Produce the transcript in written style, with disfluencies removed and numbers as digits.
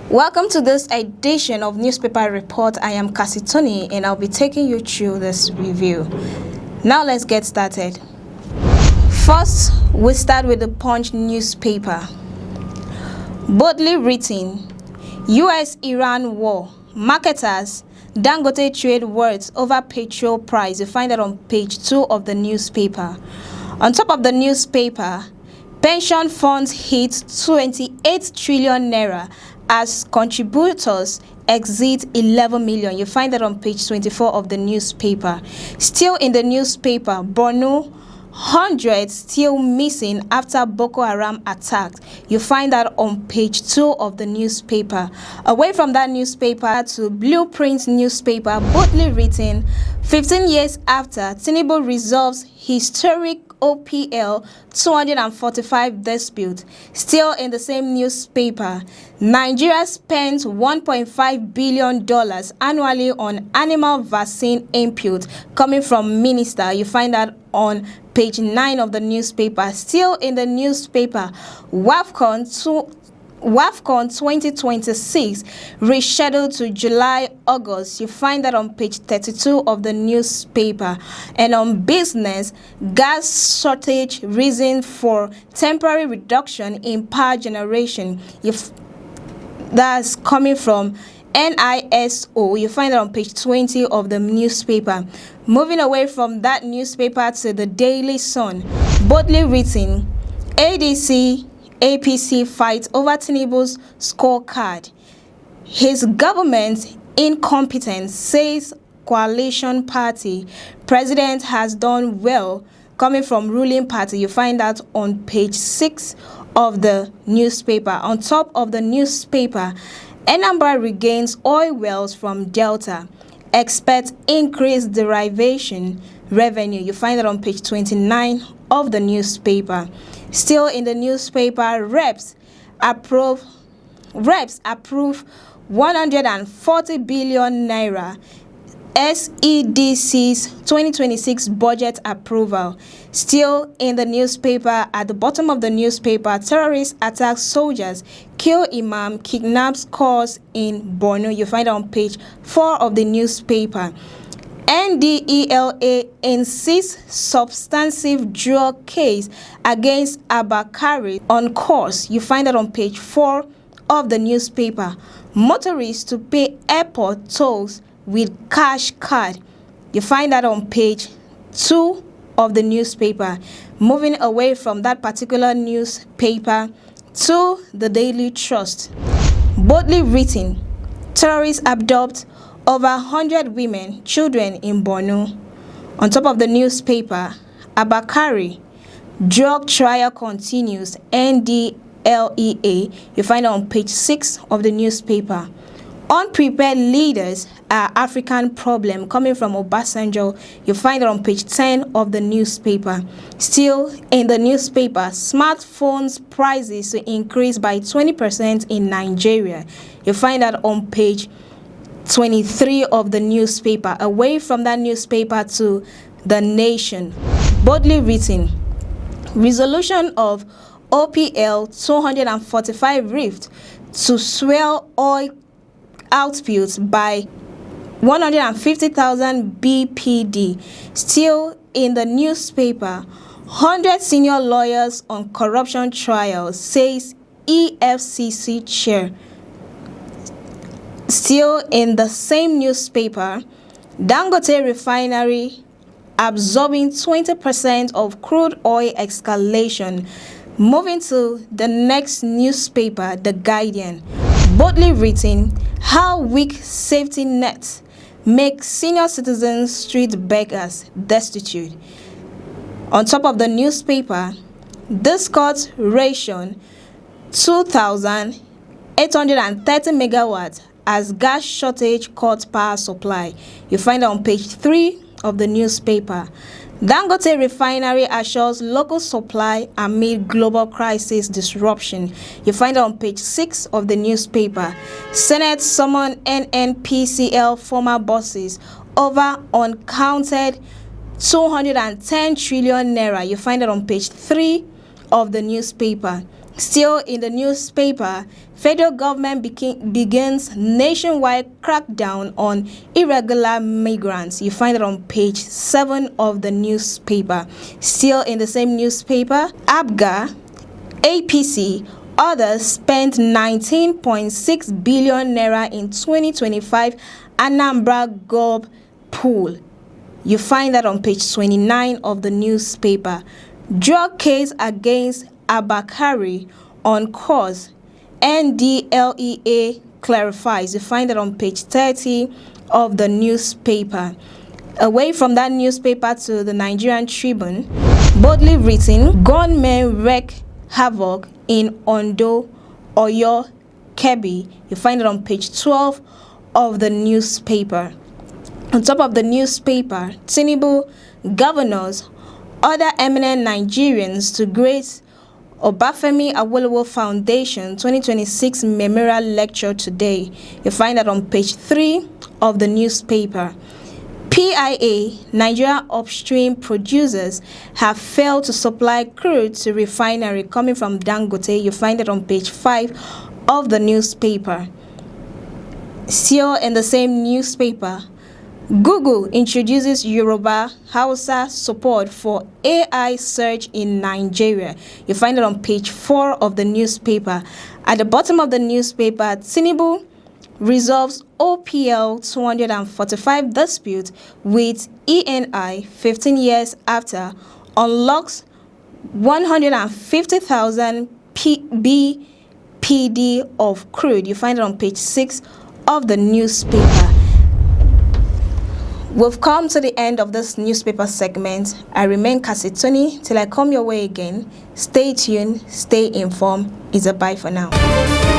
Welcome to this edition of Newspaper Report. I am Cassie Tony and I'll be taking you through this review. Now let's get started. First, we start with the Punch newspaper. Boldly written, US-Iran war, marketers, Dangote trade words over petrol price. You find that on page 2 of the newspaper. On top of the newspaper, pension funds hit 28 trillion naira as contributors exceed 11 million. You find that on page 24 of the newspaper. Still in the newspaper, Borno, hundreds still missing after Boko Haram attack. You find that on page 2 of the newspaper. Away from that newspaper to Blueprint newspaper, boldly written, 15 years after, Tinubu resolves historic OPL 245 dispute. Still in the same newspaper, Nigeria spends $1.5 billion annually on animal vaccine input, coming from minister. You find that on page 9 of the newspaper. Still in the newspaper, WAFCON 2026 rescheduled to July-August. You find that on page 32 of the newspaper. And on business, gas shortage reason for temporary reduction in power generation. That's coming from NISO. You find it on page 20 of the newspaper. Moving away from that newspaper to the Daily Sun, boldly written, ADC APC fight over Tinubu's scorecard. His government incompetence, says coalition party. President has done well, coming from ruling party. You find that on page 6 of the newspaper. On top of the newspaper, Anambra regains oil wells from Delta. Expect increased derivation revenue. You find it on page 29 of the newspaper. Still in the newspaper, reps approve 140 billion naira SEDC's 2026 budget approval. Still in the newspaper, at the bottom of the newspaper, terrorists attack soldiers, kill imam, kidnaps cause in Borno. You find it on page 4 of the newspaper. NDELA insists substantive drug case against Abakari on course. You find that on page 4 of the newspaper. Motorists to pay airport tolls with cash card. You find that on page 2 of the newspaper. Moving away from that particular newspaper to the Daily Trust. Boldly written, terrorists abduct over 100 women, children in Borno. On top of the newspaper, Abakari, drug trial continues, NDLEA. You find it on page 6 of the newspaper. Unprepared leaders are African problem, coming from Obasanjo. You find it on page 10 of the newspaper. Still in the newspaper, smartphones prices to increase by 20% in Nigeria. You find that on page 23 of the newspaper. Away from that newspaper to The Nation, boldly written, resolution of OPL 245 rift to swell oil output by 150,000 BPD. Still in the newspaper, 100 senior lawyers on corruption trials, says EFCC chair. Still in the same newspaper, Dangote refinery absorbing 20% of crude oil escalation. Moving to the next newspaper, The Guardian, boldly written, how weak safety nets make senior citizens street beggars destitute. On top of the newspaper, Discord ration 2,830 megawatts as gas shortage cut power supply. You find it on page 3 of the newspaper. Dangote refinery assures local supply amid global crisis disruption. You find it on page 6 of the newspaper. Senate summon NNPCL former bosses over uncounted 210 trillion naira. You find it on page 3 of the newspaper. Still in the newspaper, federal government begins nationwide crackdown on irregular migrants. You find it on page 7 of the newspaper. Still in the same newspaper, ABGA, APC, others spent 19.6 billion naira in 2025 Anambra Gob pool. You find that on page 29 of the newspaper. Drug case against Abakari on course, NDLEA clarifies. You find that on page 30 of the newspaper. Away from that newspaper to the Nigerian Tribune, boldly written, gunmen wreak havoc in Ondo, Oyo, Kebbi. You find it on page 12 of the newspaper. On top of the newspaper, Tinubu, governors, other eminent Nigerians to grace Obafemi Awolowo Foundation 2026 Memorial Lecture today. You find that on page 3 of the newspaper. PIA, Nigeria upstream producers have failed to supply crude to refinery coming from Dangote. You find it on page 5 of the newspaper. Still in the same newspaper, Google introduces Yoruba Hausa support for AI search in Nigeria. You find it on page 4 of the newspaper. At the bottom of the newspaper, Tinubu resolves OPL 245 dispute with ENI 15 years after, unlocks 150,000 BPD of crude. You find it on page 6 of the newspaper. We've come to the end of this newspaper segment. I remain Kasitoni till I come your way again. Stay tuned, stay informed. It's a bye for now.